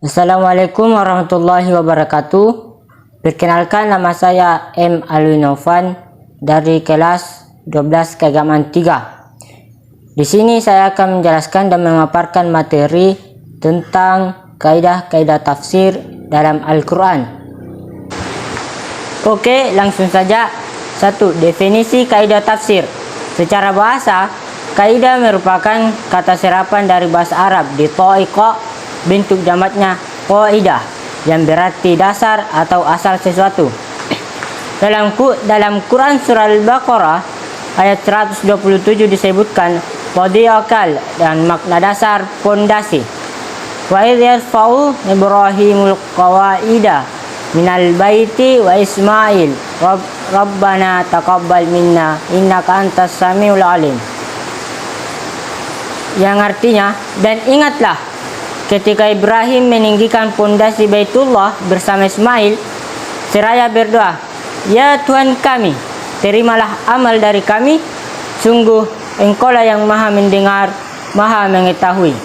Assalamualaikum warahmatullahi wabarakatuh. Perkenalkan, nama saya M. Alwi Novan dari kelas 12 keagamaan 3. Di sini saya akan menjelaskan dan memaparkan materi tentang kaidah-kaidah tafsir dalam Al-Quran. Oke, langsung saja. 1. Definisi kaidah tafsir. Secara bahasa, kaidah merupakan kata serapan dari bahasa Arab di to'iqa. Bentuk jamaknya qaidah yang berarti dasar atau asal sesuatu. Dalam Quran surah Al-Baqarah ayat 127 disebutkan qadiyakal dan makna dasar pondasi. Wa idh yarfa'u Ibrahimul qawaida minal baiti wa Ismail Rabbana taqabbal minna innaka antas samiul alim. Yang artinya, dan ingatlah ketika Ibrahim meninggikan pondasi Baitullah bersama Ismail, seraya berdoa, "Ya Tuhan kami, terimalah amal dari kami, sungguh Engkaulah yang Maha mendengar, Maha mengetahui."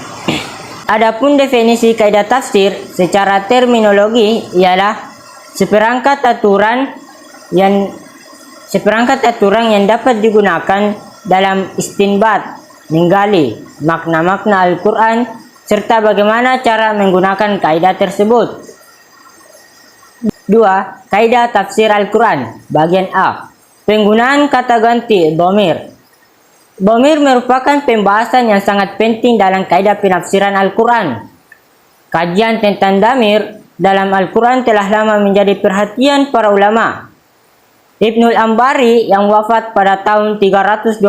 Adapun definisi kaidah tafsir secara terminologi ialah seperangkat aturan yang dapat digunakan dalam istinbat, menggali makna-makna Al-Quran serta bagaimana cara menggunakan kaidah tersebut. 2. Kaidah tafsir Al-Quran. Bagian A. Penggunaan kata ganti dhamir. Dhamir merupakan pembahasan yang sangat penting dalam kaidah penafsiran Al-Quran. Kajian tentang dhamir dalam Al-Quran telah lama menjadi perhatian para ulama. Ibnul Ambari yang wafat pada tahun 328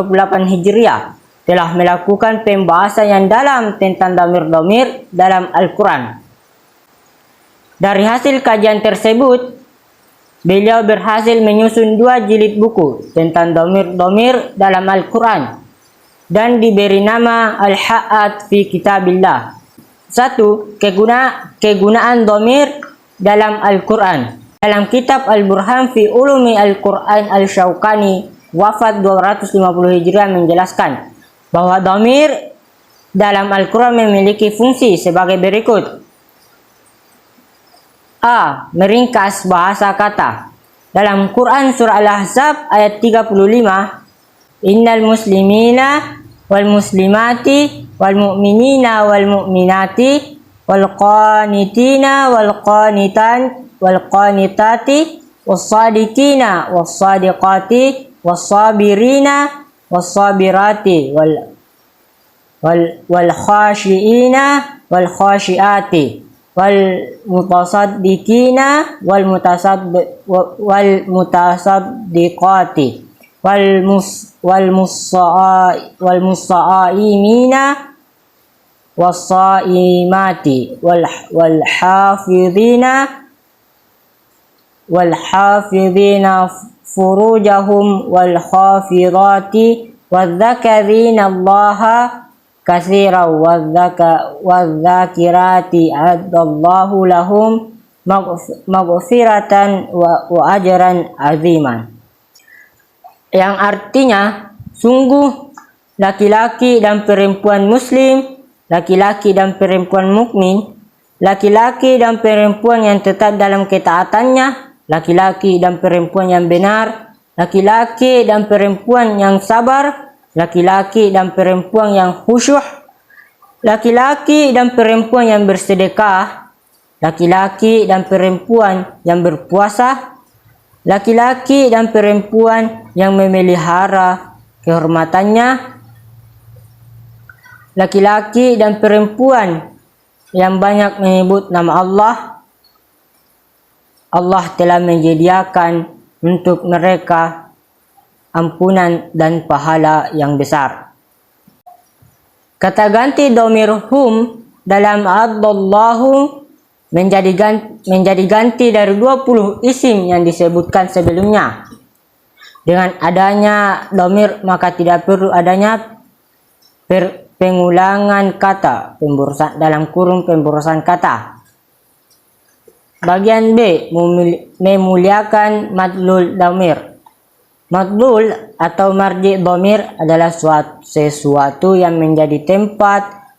Hijriah telah melakukan pembahasan yang dalam tentang dhamir-dhamir dalam Al-Quran. Dari hasil kajian tersebut, beliau berhasil menyusun 2 jilid buku tentang dhamir-dhamir dalam Al-Quran dan diberi nama Al-Ha'at fi Kitabillah. 1. Kegunaan dhamir dalam Al-Quran. Dalam kitab Al-Burhan fi Ulumi Al-Quran Al-Shawqani wafat 250 Hijriah menjelaskan bahwa dhamir dalam Al-Quran memiliki fungsi sebagai berikut. A. Meringkas bahasa kata. Dalam Quran surah Al-Ahzab ayat 35, Innal muslimina wal muslimati wal mu'minina wal mu'minati wal qanitina wal qanitan wal qanitati was sadiqina was sadiqati was sabirina was-sabirati wal khashiina wal khashiati wal mutasaddiqina wal mutasaddiqati wal musa'imina was-saimati wal hafidhina furujahum wal khafidati wadzakarina Allaha katsiran wadzakirati a'adallahu lahum maghfiratan wa ajran aziman. Yang artinya, sungguh laki-laki dan perempuan muslim, laki-laki dan perempuan mukmin, laki-laki dan perempuan yang tetap dalam ketaatannya, laki-laki dan perempuan yang benar, laki-laki dan perempuan yang sabar, laki-laki dan perempuan yang khusyuk, laki-laki dan perempuan yang bersedekah, laki-laki dan perempuan yang berpuasa, laki-laki dan perempuan yang memelihara kehormatannya, laki-laki dan perempuan yang banyak menyebut nama Allah. Allah telah menyediakan untuk mereka ampunan dan pahala yang besar. Kata ganti dhamir hum dalam adallahu menjadi ganti dari 20 isim yang disebutkan sebelumnya. Dengan adanya dhamir maka tidak perlu adanya pengulangan kata dalam kurung pemborosan kata. Bagian B, memuliakan madlul dhamir. Madlul atau marji dhamir adalah sesuatu yang menjadi tempat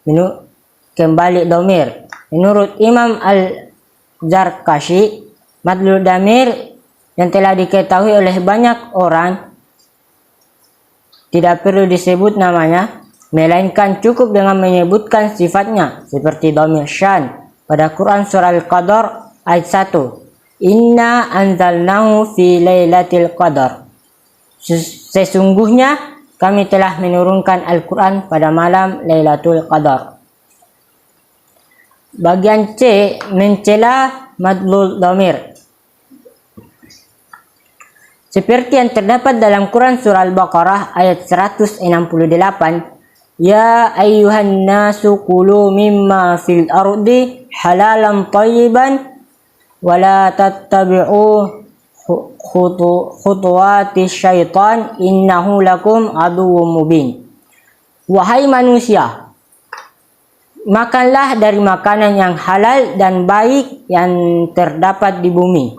kembali dhamir. Menurut Imam Al-Zarkashi, madlul dhamir yang telah diketahui oleh banyak orang tidak perlu disebut namanya, melainkan cukup dengan menyebutkan sifatnya, seperti dhamir syan pada Quran surah Al-Qadar ayat 1. Inna anzalnahu fi lailatul qadar. Sesungguhnya kami telah menurunkan Al-Quran pada malam Lailatul Qadar. Bagian C, mencela madlul dhamir. Seperti yang terdapat dalam Quran surah Al-Baqarah ayat 168, Ya ayyuhan nasu kulu mimma fil ardi halalan tayyiban wa la tattabi'u khutuwati syaitan innahu lakum aduwwum mubin. Wahai manusia, makanlah dari makanan yang halal dan baik yang terdapat di bumi,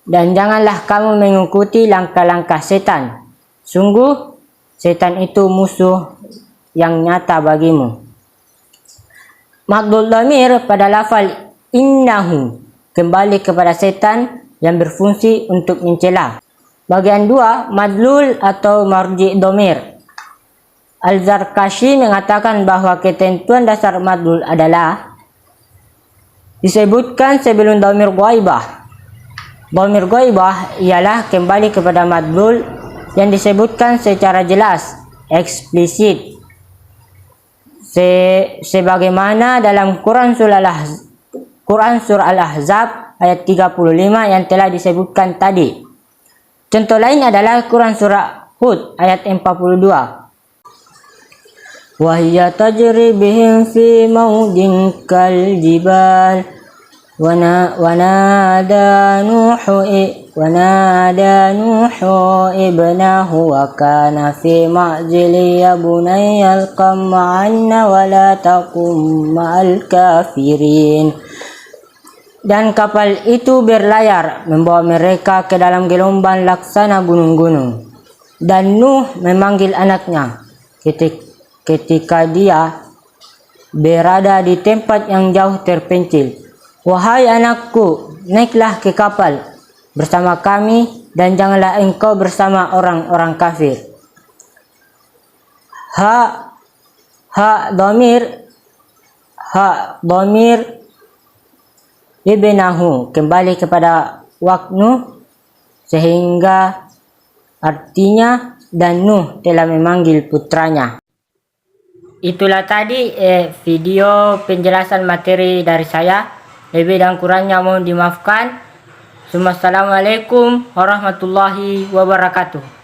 dan janganlah kamu mengikuti langkah-langkah setan. Sungguh setan itu musuh yang nyata bagimu. Madlul dhamir pada lafal innahu kembali kepada setan yang berfungsi untuk mencela. Bagian 2, madlul atau marji dhamir. Al-Zarkashi mengatakan bahwa ketentuan dasar madlul adalah disebutkan sebelum dhamir ghaibah. Dhamir ghaibah ialah kembali kepada madlul yang disebutkan secara jelas, eksplisit. Sebagaimana dalam Quran surah Al-Ahzab ayat 35 yang telah disebutkan tadi. Contoh lain adalah Quran surah Hud ayat 42. Wa hiya tajri bihim fi mawdin kal jibal wa nada nuhu ibnahu wa kana fi ma'zili ya bunayya alqam ma'anna wa la taqum ma'al kafirin. Dan kapal itu berlayar membawa mereka ke dalam gelombang laksana gunung-gunung. Dan Nuh memanggil anaknya ketika dia berada di tempat yang jauh terpencil. Wahai anakku, naiklah ke kapal bersama kami dan janganlah engkau bersama orang-orang kafir. Ha dhamir ibnahu kembali kepada waknu sehingga artinya dan Nuh telah memanggil putranya. Itulah tadi video penjelasan materi dari saya. Lebih dan kurangnya mohon dimaafkan. Assalamualaikum warahmatullahi wabarakatuh.